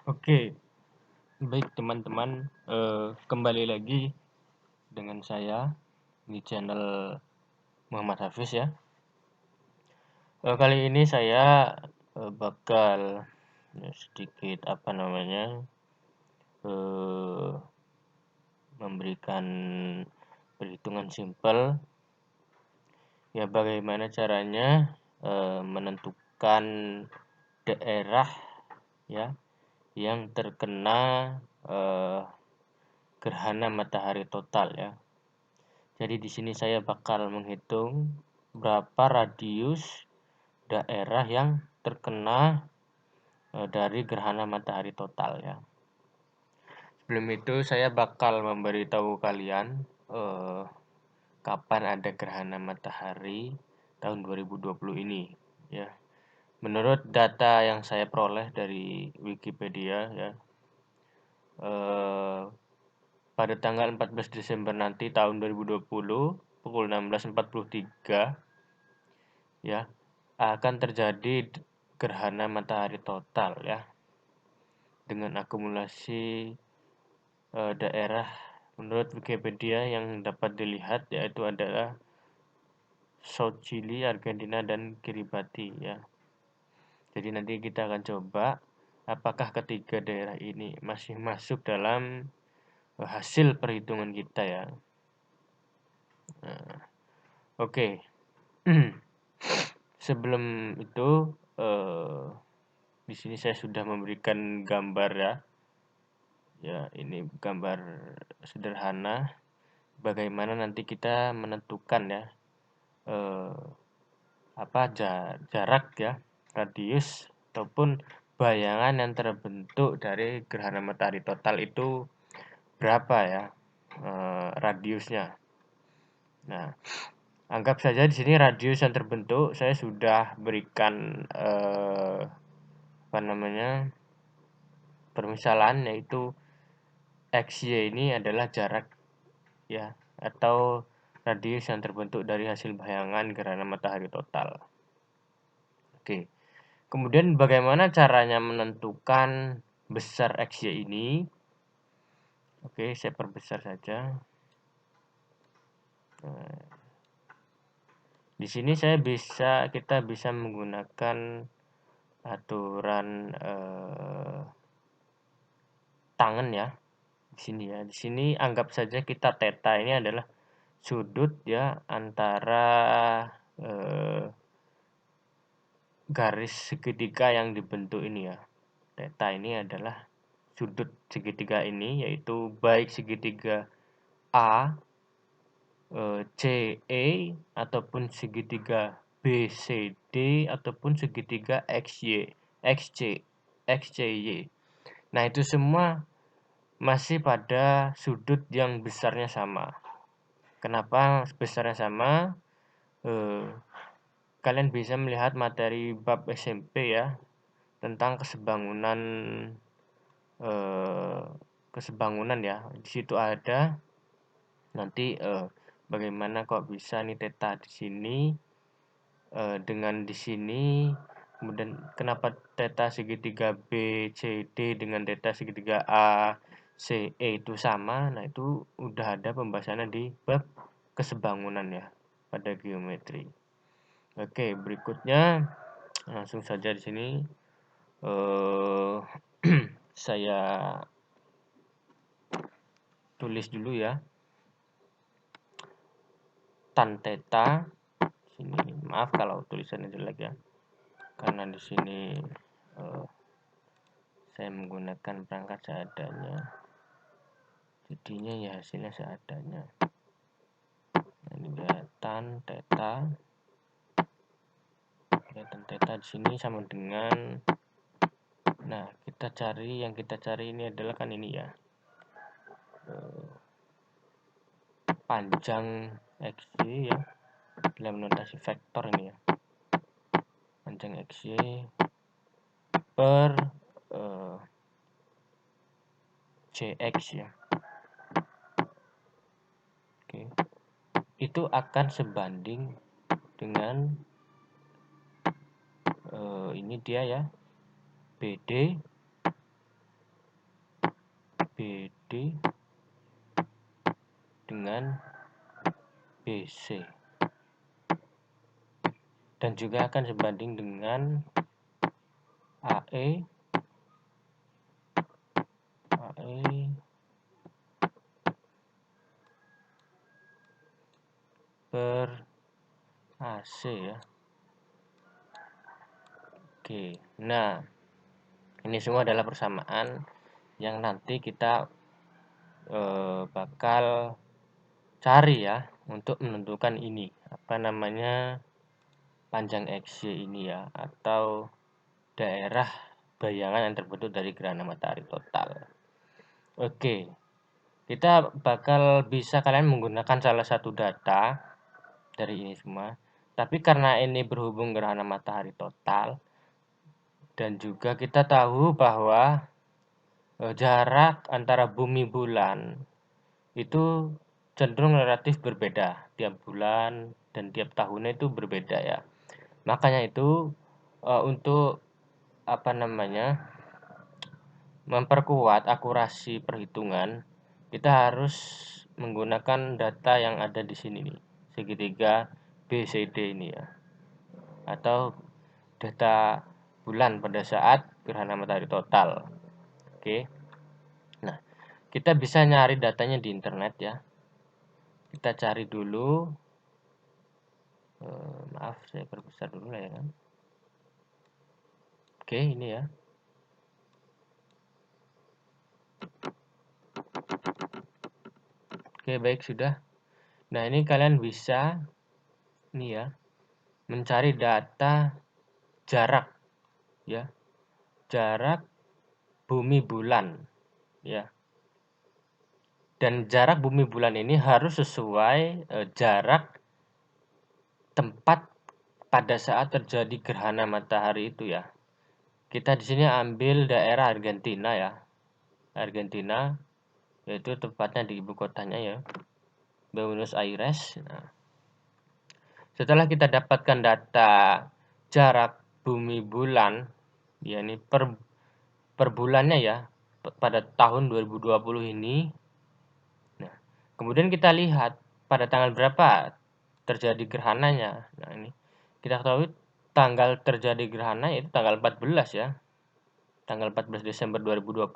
Oke, baik teman-teman, kembali lagi dengan saya di channel Muhammad Hafiz ya. Kali ini saya bakal sedikit eh, memberikan perhitungan simpel ya, bagaimana caranya menentukan daerah ya yang terkena eh, gerhana matahari total ya. Jadi di sini saya bakal menghitung berapa radius daerah yang terkena dari gerhana matahari total ya. Sebelum itu saya bakal memberitahu kalian kapan ada gerhana matahari tahun 2020 ini ya. Menurut data yang saya peroleh dari Wikipedia ya, pada tanggal 14 Desember nanti tahun 2020 pukul 16.43 ya akan terjadi gerhana matahari total ya, dengan akumulasi daerah menurut Wikipedia yang dapat dilihat yaitu adalah South Chili, Argentina, dan Kiribati ya. Jadi nanti kita akan coba apakah ketiga daerah ini masih masuk dalam hasil perhitungan kita ya. Nah, oke. Sebelum itu di sini saya sudah memberikan gambar ya. Ya, ini gambar sederhana bagaimana nanti kita menentukan ya jarak ya, radius ataupun bayangan yang terbentuk dari gerhana matahari total itu berapa ya radiusnya. Nah, anggap saja di sini radius yang terbentuk saya sudah berikan permisalan, yaitu XY ini adalah jarak ya atau radius yang terbentuk dari hasil bayangan gerhana matahari total. Oke. Kemudian bagaimana caranya menentukan besar XY ini? Oke, saya perbesar saja. Nah, di sini kita bisa menggunakan aturan tangan ya. Di sini ya. Di sini anggap saja kita theta ini adalah sudut ya antara garis segitiga yang dibentuk ini ya. Theta ini adalah sudut segitiga ini, yaitu baik segitiga A, CE, ataupun segitiga BCD, ataupun segitiga XCY. Nah, itu semua masih pada sudut yang besarnya sama. Kenapa besarnya sama? Kalian bisa melihat materi bab SMP ya tentang kesebangunan ya. Di situ ada nanti bagaimana kok bisa nih theta di sini dengan di sini, kemudian kenapa theta segitiga BCD dengan theta segitiga ACE itu sama. Nah, itu udah ada pembahasannya di bab kesebangunan ya pada geometri. Oke, berikutnya langsung saja di sini saya tulis dulu ya. Tan theta sini, maaf kalau tulisannya jelek ya, karena di sini saya menggunakan perangkat seadanya, jadinya ya hasilnya seadanya. Nah, ini dia tan theta. Ya, tan theta di sini sama dengan, nah yang kita cari ini adalah kan ini ya, panjang XY ya dalam notasi vektor ini ya, panjang XY per CX ya. Oke. Itu akan sebanding dengan ini dia ya, BD BD dengan BC, dan juga akan sebanding dengan AE per AC ya. Oke, nah ini semua adalah persamaan yang nanti kita bakal cari ya untuk menentukan ini apa namanya panjang XY ini ya, atau daerah bayangan yang terbentuk dari gerhana matahari total. Oke, kita bakal bisa kalian menggunakan salah satu data dari ini semua, tapi karena ini berhubung gerhana matahari total dan juga kita tahu bahwa jarak antara bumi bulan itu cenderung relatif berbeda tiap bulan dan tiap tahunnya itu berbeda ya. Makanya itu untuk apa namanya memperkuat akurasi perhitungan, kita harus menggunakan data yang ada di sini nih, segitiga BCD ini ya, atau data bulan pada saat gerhana matahari total. Oke. Nah, kita bisa nyari datanya di internet ya. Kita cari dulu. Maaf, saya perbesar dulu lah ya kan. Oke, ini ya. Oke, baik sudah. Nah, ini kalian bisa nih ya, mencari data jarak ya. Jarak bumi bulan ya. Dan jarak bumi bulan ini harus sesuai jarak tempat pada saat terjadi gerhana matahari itu ya. Kita di sini ambil daerah Argentina ya. Argentina, yaitu tepatnya di ibu kotanya ya, Buenos Aires. Nah, setelah kita dapatkan data jarak bumi bulan, ya ini per bulannya ya, pada tahun 2020 ini. Nah, kemudian kita lihat pada tanggal berapa terjadi gerhananya. Nah, ini kita ketahui tanggal terjadi gerhana yaitu tanggal 14 ya. Tanggal 14 Desember 2020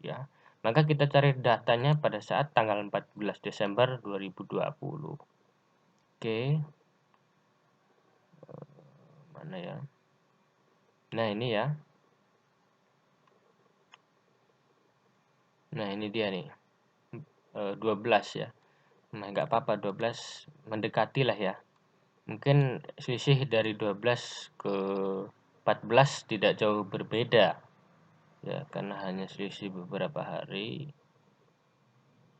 ya. Maka kita cari datanya pada saat tanggal 14 Desember 2020. Oke. Mana ya? Nah, ini ya. Nah, ini dia nih. 12 ya. Nah, nggak apa-apa, 12 mendekati lah ya. Mungkin selisih dari 12 ke 14 tidak jauh berbeda. Ya, karena hanya selisih beberapa hari.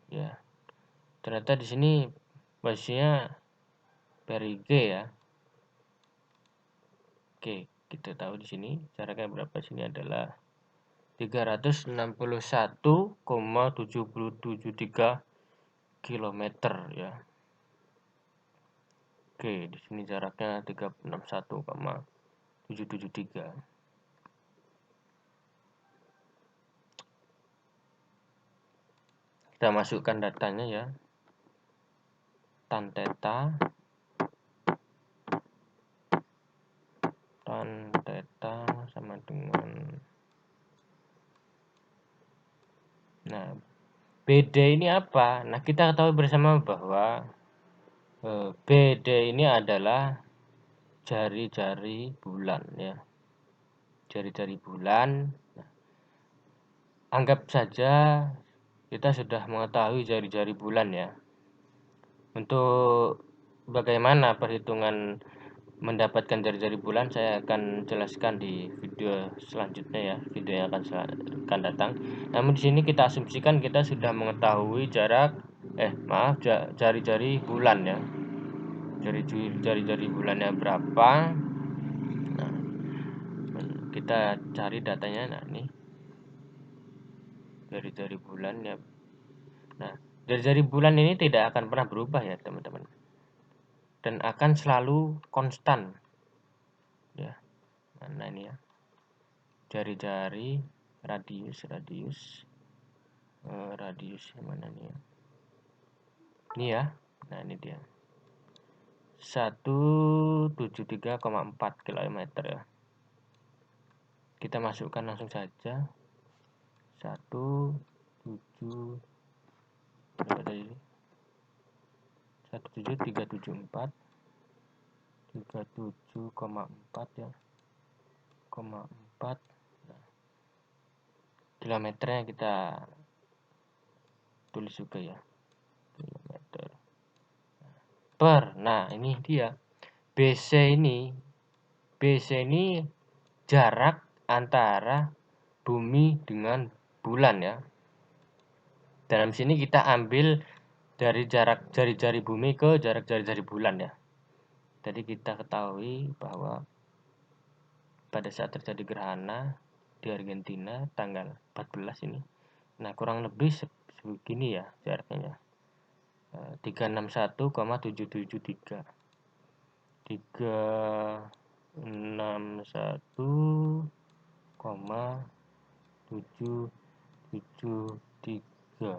Ya. Ternyata di sini posisinya perigee ya. Oke, kita tahu di sini jaraknya berapa. Sini adalah 361,773 km ya. Oke, di sini jaraknya 361,773. Kita masukkan datanya ya. Tan theta sama dengan, nah, BD ini apa? Nah, kita ketahui bersama bahwa BD ini adalah jari-jari bulan ya. Jari-jari bulan. Nah, anggap saja kita sudah mengetahui jari-jari bulan ya. Untuk bagaimana perhitungan mendapatkan jari-jari bulan saya akan jelaskan di video selanjutnya ya, video yang akan datang. Namun di sini kita asumsikan kita sudah mengetahui jarak jari-jari bulan ya. Jari-jari bulannya berapa? Nah, kita cari datanya. Nah, ini jari-jari bulan ya. Nah, jari-jari bulan ini tidak akan pernah berubah ya, teman-teman. Dan akan selalu konstan ya. Mana ini ya, jari-jari radius radiusnya mana nih ya? Ini ya. Nah, ini dia. 173,4 km ya. Kita masukkan langsung saja. 17374 37,4 ya, 4 kilometernya kita tulis juga ya, kilometer per. Nah, ini dia BC ini jarak antara bumi dengan bulan ya. Dalam sini kita ambil dari jarak jari-jari bumi ke jarak jari-jari bulan ya. Jadi kita ketahui bahwa pada saat terjadi gerhana di Argentina tanggal 14 ini, nah kurang lebih segini ya jaraknya, 361,773 361,773.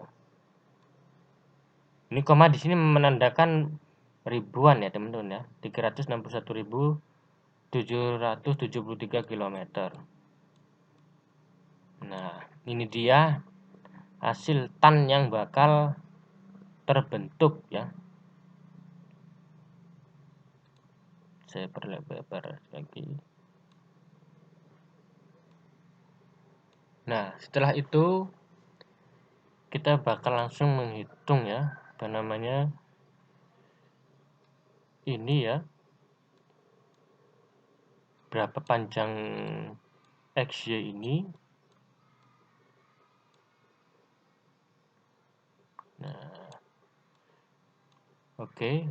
Ini koma di sini menandakan ribuan ya teman-teman ya, 361.773 km. Nah, ini dia hasil tan yang bakal terbentuk ya. Saya perlebar lagi. Nah, setelah itu kita bakal langsung menghitung ya, apa namanya, ini ya, berapa panjang XY ini. Nah, oke.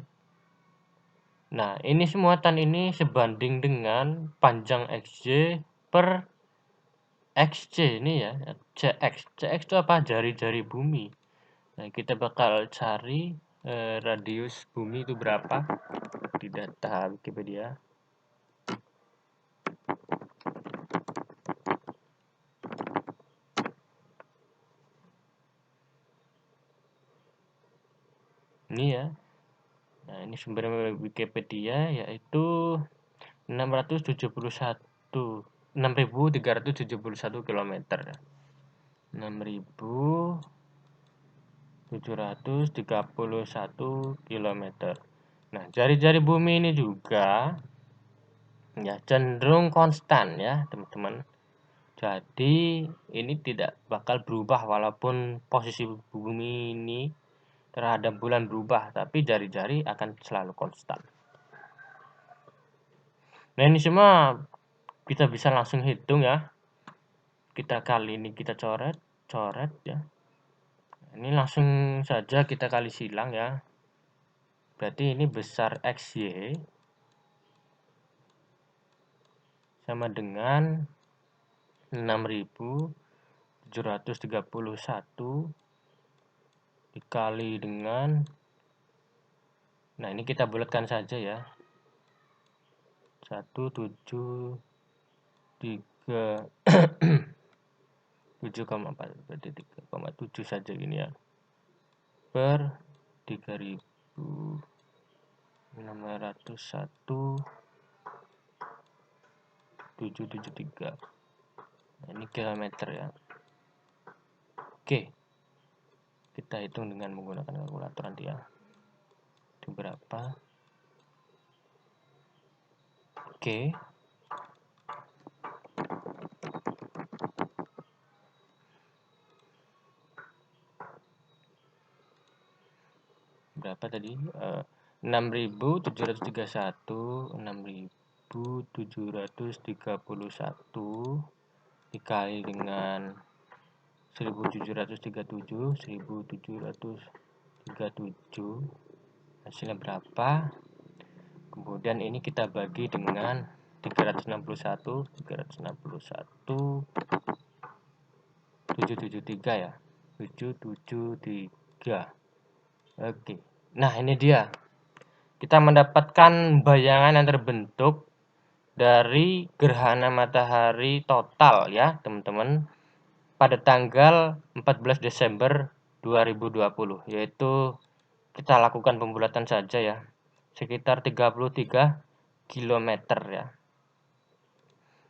Nah, ini semua tan ini sebanding dengan panjang XY per XC ini ya, CX itu apa? Jari-jari bumi. Nah, kita bakal cari radius bumi itu berapa di data Wikipedia. Ini ya. Nah, ini sumber Wikipedia yaitu 6.371 km. 6.731 km. Nah, jari-jari bumi ini juga ya cenderung konstan ya, teman-teman. Jadi, ini tidak bakal berubah walaupun posisi bumi ini terhadap bulan berubah, tapi jari-jari akan selalu konstan. Nah, ini semua kita bisa langsung hitung ya. Kita kali ini kita coret ya. Ini langsung saja kita kali silang ya. Berarti ini besar XY sama dengan 6.731 dikali dengan, nah ini kita bulatkan saja ya, 173 7,4 berarti 3,7 saja gini ya, per 3.601,773. Nah, ini kilometer ya. Oke, kita hitung dengan menggunakan kalkulator nanti ya. Itu berapa? Oke. Berapa tadi? 6.731 dikali dengan 1737 hasilnya berapa? Kemudian ini kita bagi dengan 773 ya, 773. Oke. Nah, ini dia. Kita mendapatkan bayangan yang terbentuk dari gerhana matahari total ya, teman-teman. pada tanggal 14 Desember 2020, yaitu kita lakukan pembulatan saja ya, sekitar 33 km ya.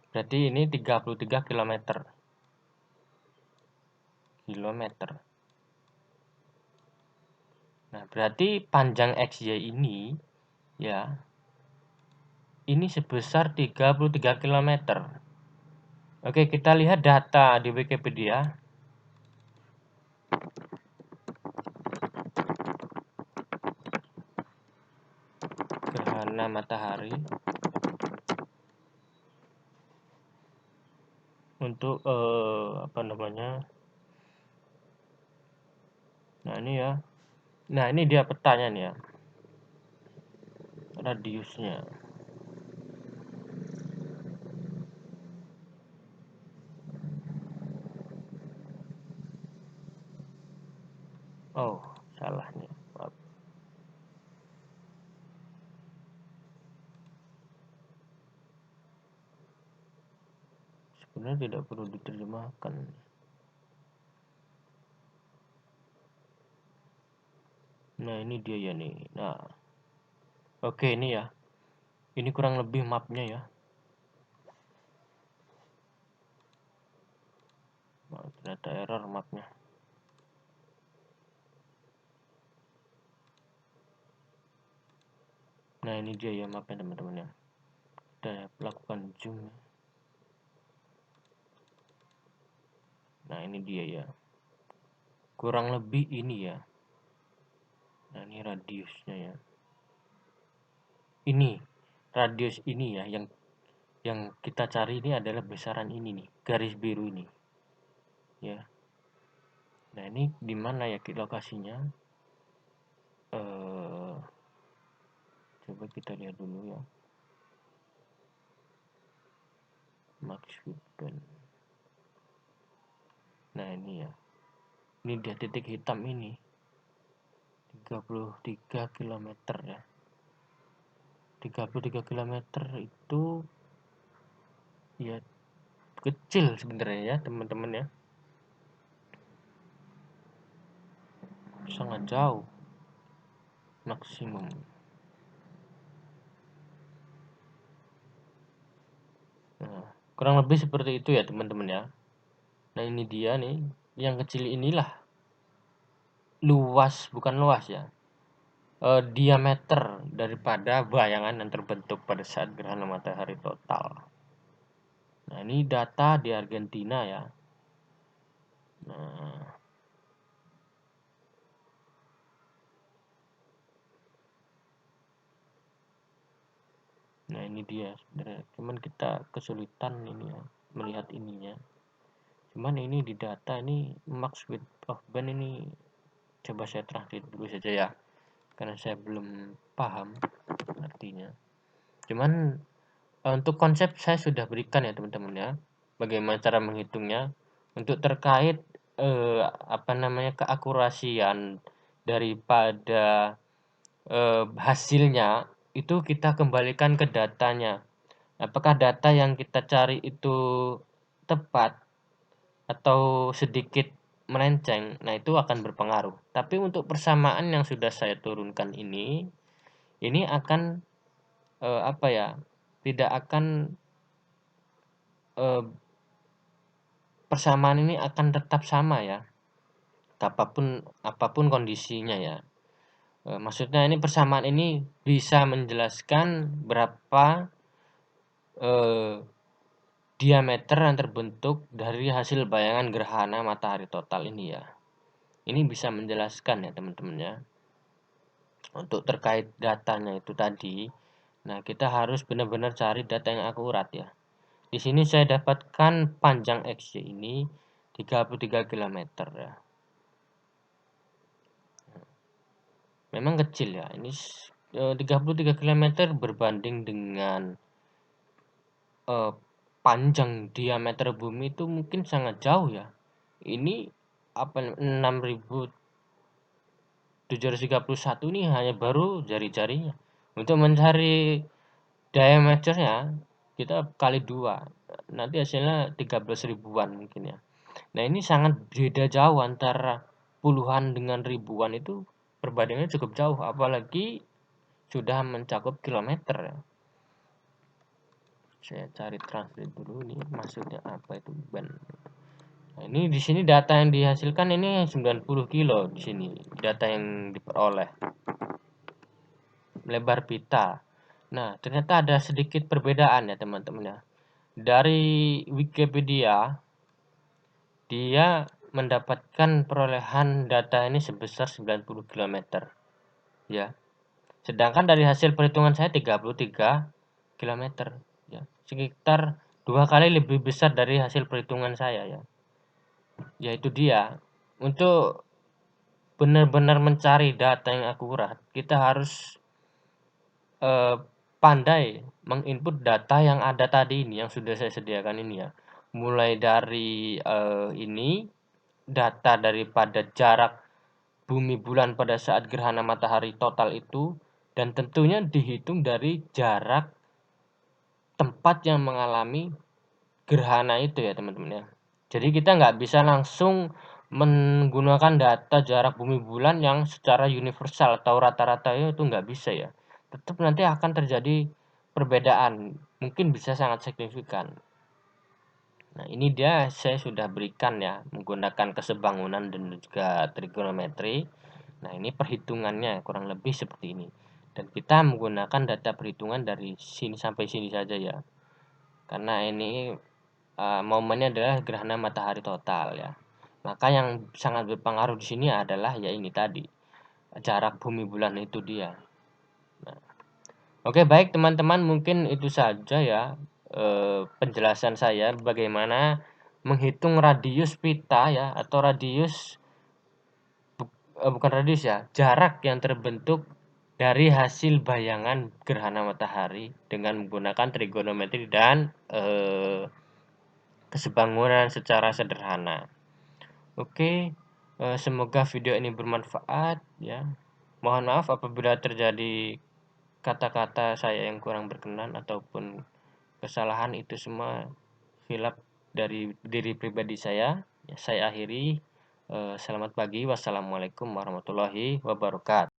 Berarti ini 33 km. Nah, berarti panjang XY ini ya, ini sebesar 33 km. Oke, kita lihat data di Wikipedia. Gerhana matahari untuk apa namanya? Nah, ini ya. Nah, ini dia petanya nih ya. Radiusnya. Oh, salah nih. Maaf. Sebenarnya tidak perlu diterjemahkan. Nah, ini dia ya nih. Nah, oke ini ya. Ini kurang lebih mapnya ya. Nah, ternyata error mapnya. Nah, ini dia ya mapnya teman-teman ya. Kita lakukan zoom. Nah, ini dia ya. Kurang lebih ini ya. Nah, ini radiusnya ya. Ini radius ini ya yang kita cari ini adalah besaran ini nih, garis biru ini. Ya. Nah, ini di mana ya lokasinya? Coba kita lihat dulu ya. Max Weapon. Nah, ini ya. Ini dia titik hitam ini. 33 km ya. 33 km itu ya kecil sebenarnya ya, teman-teman ya. Sangat jauh. Maksimum. Nah, kurang lebih seperti itu ya, teman-teman ya. Nah, ini dia nih, yang kecil inilah luas, bukan luas ya. Diameter daripada bayangan yang terbentuk pada saat gerhana matahari total. Nah, ini data di Argentina ya. Nah, ini dia sebenarnya. Cuman kita kesulitan ini ya, melihat ininya. Cuman ini di data ini max width of band ini coba saya translate dulu saja ya. Karena saya belum paham artinya. Cuman untuk konsep saya sudah berikan ya teman-teman ya. Bagaimana cara menghitungnya. Untuk terkait keakurasian daripada hasilnya itu kita kembalikan ke datanya. Apakah data yang kita cari itu tepat atau sedikit melenceng, nah itu akan berpengaruh. Tapi untuk persamaan yang sudah saya turunkan ini akan tidak akan persamaan ini akan tetap sama ya, apapun kondisinya ya. Maksudnya ini persamaan ini bisa menjelaskan berapa diameter yang terbentuk dari hasil bayangan gerhana matahari total ini ya. Ini bisa menjelaskan ya teman-teman ya. Untuk terkait datanya itu tadi, nah kita harus benar-benar cari data yang akurat ya. Di sini saya dapatkan panjang XY ini 33 km ya. Memang kecil ya. Ini 33 km berbanding dengan panjang diameter bumi itu mungkin sangat jauh ya. Ini 6.731 ini hanya baru jari-jarinya. Untuk mencari diameternya kita kali 2. Nanti hasilnya 13 ribuan mungkin ya. Nah, ini sangat beda jauh antara puluhan dengan ribuan, itu perbandingannya cukup jauh, apalagi sudah mencakup kilometer ya. Saya cari translate dulu nih, maksudnya apa itu ban. Nah, ini di sini data yang dihasilkan ini 90 kilo di sini, data yang diperoleh. Lebar pita. Nah, ternyata ada sedikit perbedaan ya teman-teman ya. Dari Wikipedia, dia mendapatkan perolehan data ini sebesar 90 km ya. Sedangkan dari hasil perhitungan saya 33 km ya. Sekitar 2 kali lebih besar dari hasil perhitungan saya ya. Yaitu dia, untuk benar-benar mencari data yang akurat, kita harus pandai menginput data yang ada tadi ini, yang sudah saya sediakan ini ya. Mulai dari ini data daripada jarak bumi bulan pada saat gerhana matahari total itu, dan tentunya dihitung dari jarak tempat yang mengalami gerhana itu ya teman-teman ya. Jadi kita nggak bisa langsung menggunakan data jarak bumi bulan yang secara universal atau rata-rata itu nggak bisa ya. Tetap nanti akan terjadi perbedaan, mungkin bisa sangat signifikan. Nah, ini dia saya sudah berikan ya, menggunakan kesebangunan dan juga trigonometri. Nah, ini perhitungannya kurang lebih seperti ini. Dan kita menggunakan data perhitungan dari sini sampai sini saja ya. Karena ini momennya adalah gerhana matahari total ya. Maka yang sangat berpengaruh di sini adalah ya ini tadi, jarak bumi bulan itu dia. Nah, oke baik teman-teman, mungkin itu saja ya penjelasan saya bagaimana menghitung radius pita ya, atau radius bukan radius ya, jarak yang terbentuk dari hasil bayangan gerhana matahari dengan menggunakan trigonometri dan kesebangunan secara sederhana. Oke, semoga video ini bermanfaat ya. Mohon maaf apabila terjadi kata-kata saya yang kurang berkenan ataupun kesalahan, itu semua hilaf dari diri pribadi saya. Ya, saya akhiri. Selamat pagi. Wassalamualaikum warahmatullahi wabarakatuh.